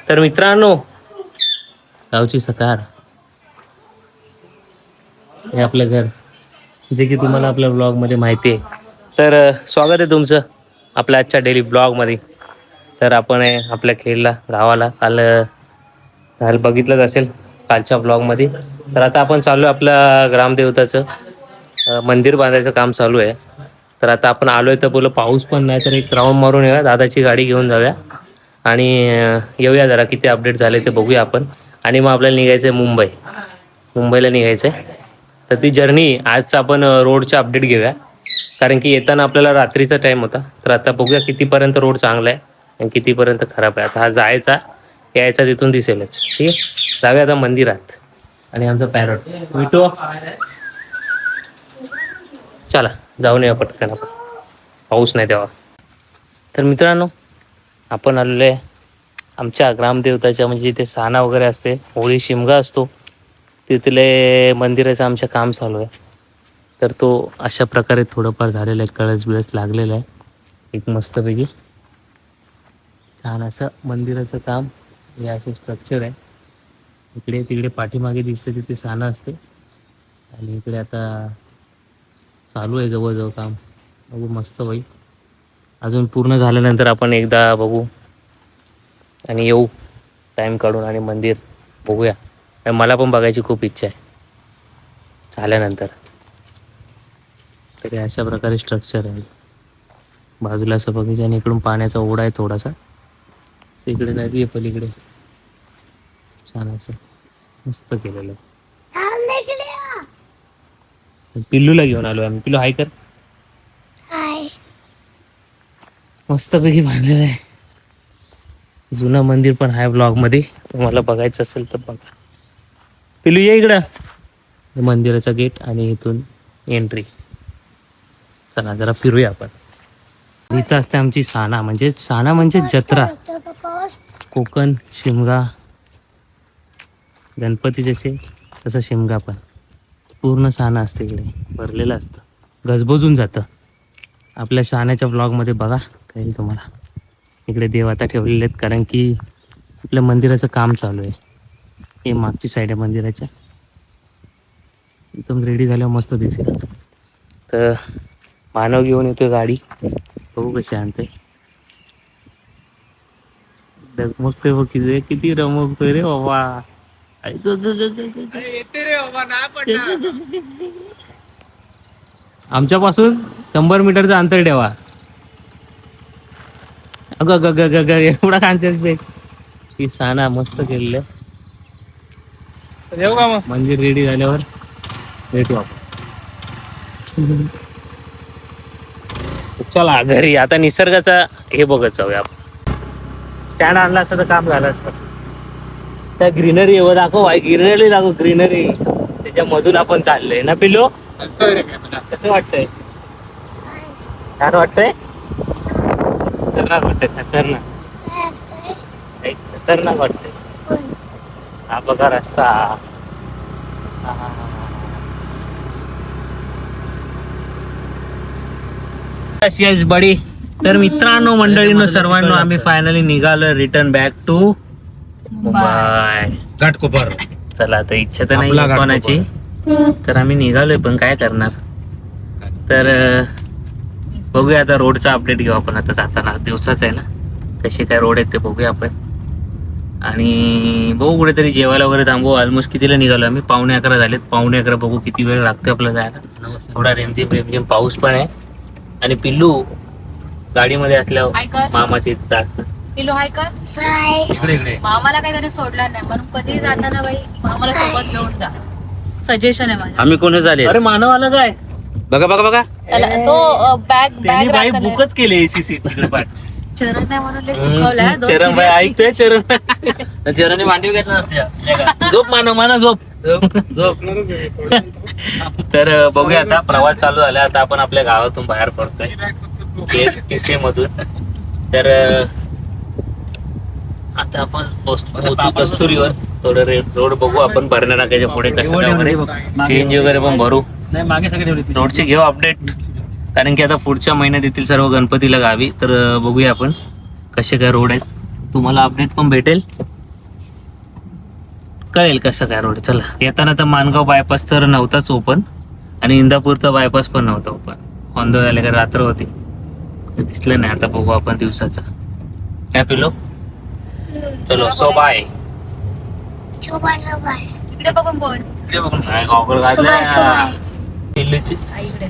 तर मित्रांनो, गावची सकार हे आपलं घर, जे की तुम्हाला आपल्या ब्लॉगमध्ये माहिती आहे. तर स्वागत आहे तुमचं आपल्या आजच्या डेली ब्लॉगमध्ये. तर आपण आपल्या खेडला गावाला काल बघितलंच असेल कालच्या ब्लॉगमध्ये. तर आता आपण चालू आहे आपल्या ग्रामदेवताचं मंदिर बांधायचं काम चालू आहे. तर आता आपण आलो आहे तर बोल पाऊस पण नाही, तर एक राऊंड मारून येऊया, दादाची गाडी घेऊन जाऊया आणि येऊया, जरा किती अपडेट झाले ते बघूया आपण. आणि मग आपल्याला निघायचं आहे मुंबईला निघायचं आहे. तर ती जर्नी आजचा आपण रोडचा अपडेट घेऊया, कारण की येताना आपल्याला रात्रीचा टाईम होता. तर आता बघूया कितीपर्यंत रोड चांगला आहे आणि कितीपर्यंत खराब आहे. आता हा जायचा यायचा तिथून दिसेलच. ठीक आहे, जाऊया आता मंदिरात. आणि आमचा पॅरोट विटो, चला जाऊन या पटकन आपण, पाऊस नाही तेव्हा. तर मित्रांनो, आपण आलेलो आहे आमच्या ग्रामदेवताच्या, म्हणजे जिथे साना वगैरे असते, होळी शिमगा असतो, तिथले मंदिराचं आमचं काम चालू आहे. तर तो अशा प्रकारे थोडंफार झालेलं आहे, कळस बिळस लागलेलं आहे. एक मस्तपैकी छान असं मंदिराचं काम, हे असे स्ट्रक्चर आहे. इकडे तिकडे पाठीमागे दिसते तिथे साना असते, आणि इकडे आता चालू आहे जवळजवळ काम. बघू मस्त बाई, अजून पूर्ण झाल्यानंतर आपण एकदा बघू आणि येऊ टाईम काढून आणि मंदिर बघूया. मला पण बघायची खूप इच्छा आहे झाल्यानंतर. तरी अशा प्रकारे स्ट्रक्चर आहे. बाजूला असं बघायचं आणि इकडून पाण्याचा ओढा आहे थोडासा, इकडे नदी आहे पलीकडे. छान असं मस्त केलेलं आहे. पिल्लूला घेऊन आलो आम्ही. पिल्लू हाय कर. मस्तपैकी बांधलेलं आहे. जुनं मंदिर पण आहे ब्लॉगमध्ये, तुम्हाला बघायचं असेल तर बघा. पिल्लू ये इकडं. मंदिराचा गेट आणि इथून एंट्री. चला जरा फिरूया आपण. इथं असते आमची साना म्हणजे जत्रा. कोकण शिमगा गणपती जसे, तसं शिमगा पण पूर्ण साना असते इकडे, भरलेलं असतं, गजबजून जातं. आपल्या साण्याच्या ब्लॉगमध्ये बघा काही तुम्हाला. इकडे देव आता ठेवलेले आहेत, कारण की आपल्या मंदिराचं काम चालू आहे. हे मागची साईड आहे मंदिराच्या, एकदम रेडी झाल्यावर मस्त दिसेल. तर मानव घेऊन येतोय गाडी, बघू कशी आणते. डगमगतोय बघ, किती रमगतोय रे बाबा. आमच्यापासून 100 मीटरचं अंतर ठेवा. अगं ग ग ग एवढा कांचन ती साना मस्त केलेलं. मंदिर रेडी झाल्यावर भेटू आपण. चला घरी आता निसर्गाचा हे बघत जाऊया आपण. स्टँड आणला असतं तर काम झालं असतं. त्या ग्रीनरी दाखव, ग्रीनरी दाखव, ग्रीनरी त्याच्या मधून आपण चाललोय ना पिल्लो. कसं वाटतंय? छान वाटतंय. खतरनाक वाटतंय, खतरनाक वाटतंय. हा बघा रस्ता. Yes buddy. तर मित्रांनो, मंडळींनो, सर्वांनो, आम्ही फायनली निघालो return back to Mumbai Ghatkopar. चला आता इच्छा तर नाही कोणाची, तर आम्ही निघालोय, पण काय करणार. तर बघूया आता रोडचा अपडेट घेऊ आपण. आता जाताना दिवसाच आहे ना, कसे काय रोड आहेत ते बघूया आपण. आणि बघू कुठेतरी जेवायला वगैरे थांबू. ऑलमोस्ट कितीला निघालो आम्ही? 11:15 झालेत. 11:15 बघू किती वेळ लागतो आपल्याला जायला. थोडा रेमझिम पाऊस पण आहे. आणि पिल्लू गाडीमध्ये असल्यावर मामाची इथं असतं. पिल्लू हाय कर. इकडे मामाला काही त्याने सोडला नाही, म्हणून कधी जाताना बाई मामाला सोबत घेऊन जा. सजेशन आहे माझं. आम्ही कोणी झाले? अरे मानव आलं काय? बघा त्याला तो बॅग बाई बुकच केले एसी सीट तिकडे पाठ. चरण नाही म्हणून लय सुकवलाय. चरण बाई ऐकतोय. चरण मांडवी घेतला नसते. झोप मानव झोप. तर बघूया आता प्रवास चालू झाला. आता आपण आपल्या गावातून बाहेर पडतोय तिसे मधून. तर आता आपण पोहोचू कस्तुरीवर. थोडं रोड बघू आपण भरण्या टाकायच्या पुढे कसं वगैरे, सीएनजी वगैरे पण भरू. रोडचे घेऊ अपडेट, कारण की आता पुढच्या महिन्यात येतील सर्व गणपतीला गावी. तर बघूया आपण कसे काय रोड आहेत, तुम्हाला अपडेट पण भेटेल कळेल कसं काय रोड. चला येताना तर मानगाव बायपास तर नव्हताच ओपन आणि इंदापूरचा बायपास पण नव्हता ओपन. ऑन द झाले का रात्र होती ते दिसलं नाही. आता बघू आपण दिवसाचा काय पिलो. चलो सो बाय. तिकडे बघून बोल. काय गॉगल घातलाय पिल्लूची. आईकडे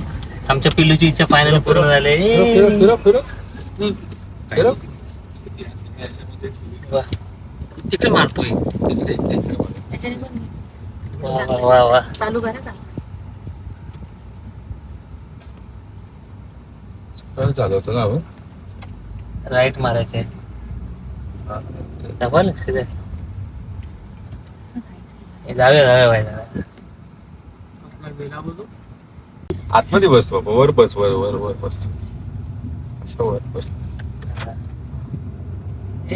आमच्या पिल्लूची इच्छा फायनल पूर्ण झाली. वा. तिकडे मारतोय. त्याच्याने पण घे. वा वा वा. चालू करा चालू. चालवतो ना आपण. राईट मारायचंय. दाबा लक्ष द्या. असं जायचं. हे जाऊया जाऊया बाय जाऊया. आतमध्ये बस बाबा. वर बस. वर वर वर बस. असं वर बस. ए,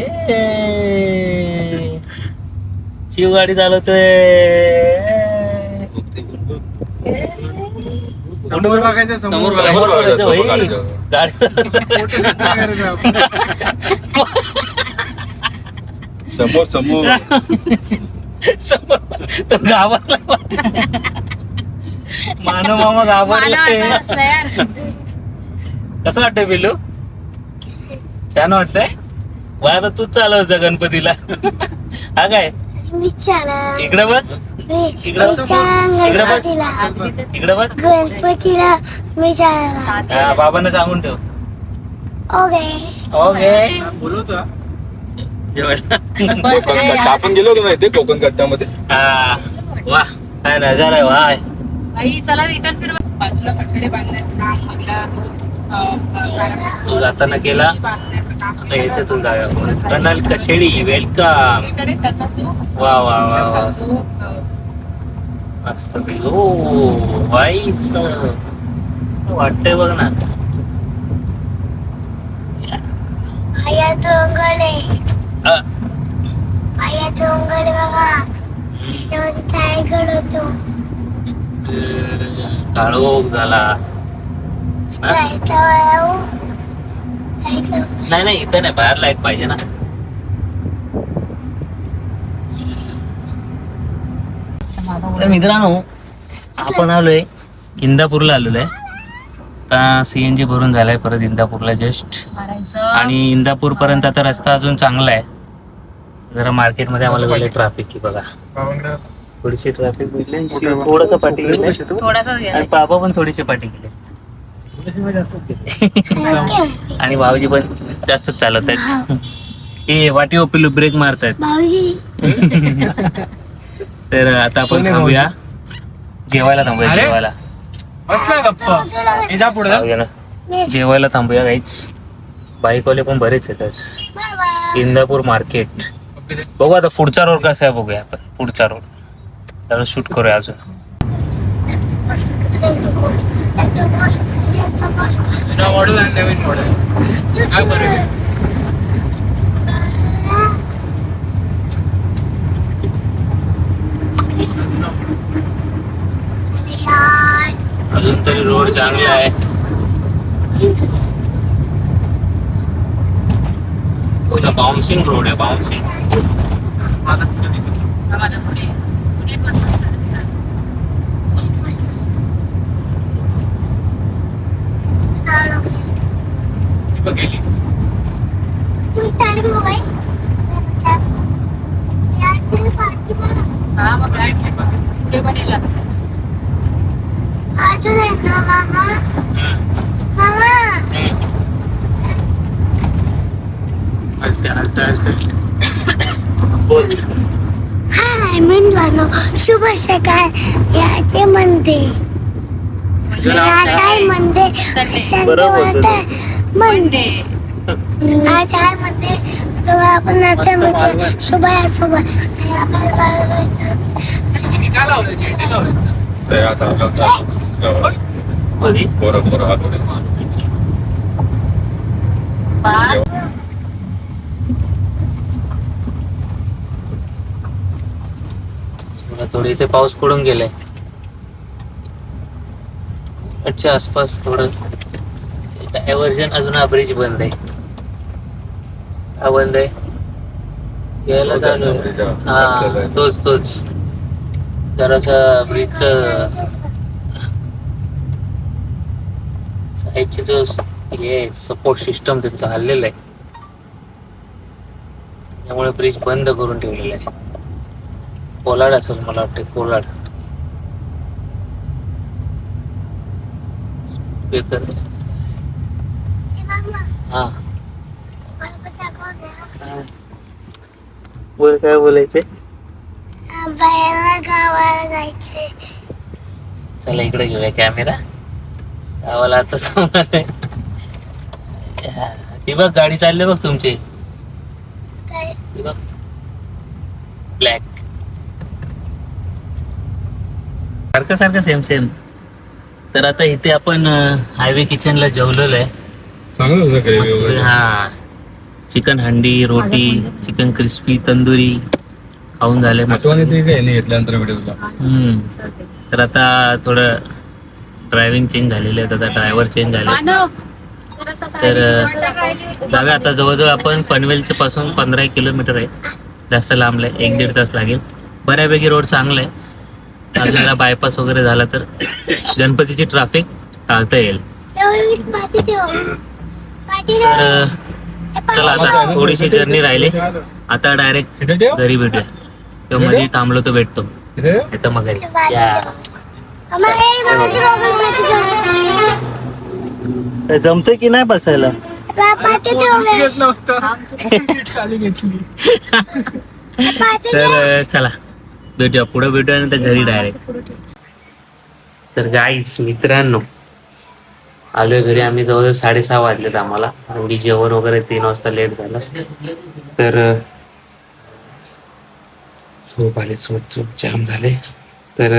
शिवगाडी चालवतोय. समोर बघायचं समोर समोर बघायचं, समोर भाई. गाडी समोर समोर. समोर तो गावातला मानव मामा मला गावातला. असं नसलं यार. कसं वाटतंय पिल्लू. छान वाटतंय. वा आता तूच चालवायचं गणपतीला. हा काय इकडे बघ. इकडे बघ. इकडे बघ. गणपतीला मी जाणार. हा, बाबांना सांगून ठेव. ओके. ओके. बोलवतो बस रे यार. आपण गेलो की नाही ते कोकण कट्ट्यामध्ये. हा वा काय नजारा आहे वाय. बाई चला रिटर्न फिरवा. बाजूला कठडे बांधण्याचं काम मधला तू जाताना केला. आता याच्यातून जाऊया आपण. कनाल कशेडी वेलकम. त्याचा जो वा वा वा वा जो मस्त. हो वाईस वाटतंय बघ ना. आया डोंगर आहे. अ, आया डोंगर बघा. त्याच्यामध्ये टायगर होतो. काळोख झाला. नाही नाही इथं नाही. बाहेर लाईट पाहिजे ना. तर मित्रांनो आपण आलोय इंदापूरला आलेलो आहे. आता सीएनजी भरून झालाय परत इंदापूरला जस्ट. मारायचं. आणि इंदापूर पर्यंत आता रस्ता अजून चांगला आहे. जरा मार्केटमध्ये आम्हाला गेले ट्रॅफिक की बघा. थोडीशी ट्रॅफिक भेटली. थोडस पाठी गेले थोडासा आणि गेला. बाबा पण थोडीशी पाठी गेले. आणि भाऊजी पण जास्तच चालत आहेत. हे वाटी पिल्लू ब्रेक मारतायत. भाऊजी तर आता आपण थांबूया. जेवायला थांबूया. जेवायला बसला गप्पा. हे जा पुढे जाऊया ना. जेवायला थांबूया काहीच. बाईकवाले पण बरेच आहेत आज. इंदापूर मार्केट बघू आता पुढचा रोड कसा आहे बघूया आपण. पुढचा रोड त्याला शूट करूया अजून. जुना मॉडेल आणि नवीन मॉडेल काय बरं. अजून तरी रोड चांगला आहे. बाउन्सिंग रोड आहे. बाउन्सिंग. माझ्या पुढे नीट बसतात. गेली हा मग काय पुढे पण येईल. अजून एक ना मामा. मामा हाय म्हणलं शुभ सकाळ. याचे म्हणते आज आहे म्हणते. संडे म्हणते. आज आहे म्हणते. तेव्हा आपण आता म्हणतो शुभ आहे शुभ. आणि आपल्याला काय लावलं शेती लावलं. ते आता कधी बरं बरं आतमध्ये. थोडे इथे पाऊस पडून गेलाय. च्या आसपास थोडं डायव्हर्जन. अजून हा ब्रिज बंद आहे. हा बंद आहे. यायला तोच आहे चालू ना bridge, हा बसलेला आहे. तोच जरासा ब्रिजच साईडचे जो हे सपोर्ट सिस्टम त्यांचं हल्लेलं आहे, त्यामुळे ब्रिज बंद करून ठेवलेला आहे. कोलाड असेल मला वाटतं, कोलाड स्पीकर. हा बोल, काय बोलायचंय? बाहेर गावाला जायचे. चला इकडे घेऊया कॅमेरा. गावाला आता समजलंय. ती बघ गाडी चालली बघ तुमची, काय ती बघ ब्लॅक. सारखं सारखं सेम सेम. तर आता इथे आपण हायवे किचनला जेवलेलो आहे. चांगलं होतं ग्रेव्ही मस्त वगैरे. हा चिकन हंडी, रोटी, चिकन क्रिस्पी, तंदुरी खाऊन झाले मस्त. आठवण येते काय नाही घेतल्यानंतर व्हिडिओ तुला? तर आता थोडं ड्रायव्हिंग चेंज झालेलं आहे, आता ड्रायव्हर चेंज झाले. मानव जरासा तर side जाऊया आता. जवळजवळ आपण पनवेलच्या पासून 15 किलोमीटर आहे, जास्त लांब आहे, 1-1.5 तास लागेल. बऱ्यापैकी रोड चांगला आहे. अजून बायपास वगैरे झाला तर गणपतीची ट्रॅफिक टाळता येईल. पाठी ठेव. पाठी तर चला आता थोडीशी जर्नी राहिली, आता डायरेक्ट इथे ठेव. घरी भेटूया. किंवा मध्ये थांबलो तर भेटतो, इथे ठेव. नाही तर मग घरी जमतंय की नाही बसायला. पाठी ठेव. घेत नव्हतं सीट खाली घेतली. तर चला भेटूया, पुढे भेटूया आणि तर घरी डायरेक्ट. तर गाईस मित्रांनो, आलोय घरी. आम्ही जवळजवळ 6:30 वाजलेत आम्हाला, कारण की जेवण वगैरे 3 वाजता लेट झालं. तर झोप आले, झोप जाम झाले. तर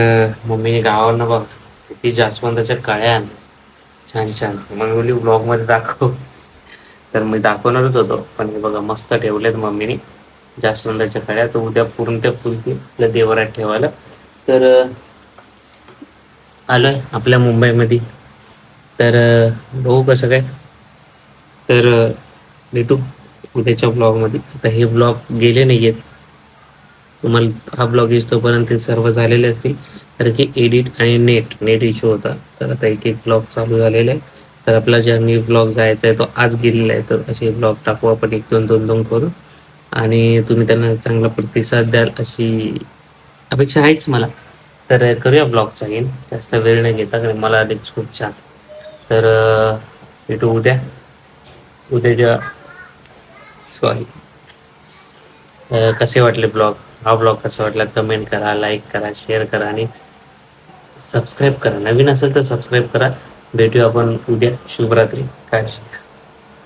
मम्मीने गावावरनं बघ ती जास्वंदाच्या कळ्या आणल्या छान छान. मग बोलली ब्लॉगमध्ये दाखव. तर मी दाखवणारच होतो, पण हे बघा मस्त ठेवलेत मम्मीने जास्वंदाच्या कळ्या. तर उद्या पूर्ण त्या फुलतील आपल्या देवरात ठेवायला. तर आलोय आपल्या मुंबईमध्ये. तर बघू कसं काय. तर भेटू उद्याच्या ब्लॉगमध्ये. आता हे ब्लॉग गेले नाही आहेत, तुम्हाला हा ब्लॉग येतोपर्यंत ते सर्व झालेले असतील, कारण की एडिट आणि नेट इश्यू होता. तर आता एक ब्लॉग चालू झालेला आहे. तर आपला जर्नी ब्लॉग जायचा आहे तो आज गेलेला आहे. तर असे ब्लॉग टाकू आपण 1-2 करून, आणि तुम्ही त्यांना चांगला प्रतिसाद द्याल अशी अपेक्षा आहेच मला. तर करूया ब्लॉगचा येईल, जास्त वेळ नाही घेता, कारण मला आधीच खूप छान. तर भेटू उद्याच्या सॉरी. कसे वाटले ब्लॉग, हा ब्लॉग कसा वाटला कमेंट करा, लाईक करा, शेअर करा आणि सबस्क्राईब करा. नवीन असेल तर सबस्क्राईब करा. भेटूया आपण उद्या. शुभरात्री. काय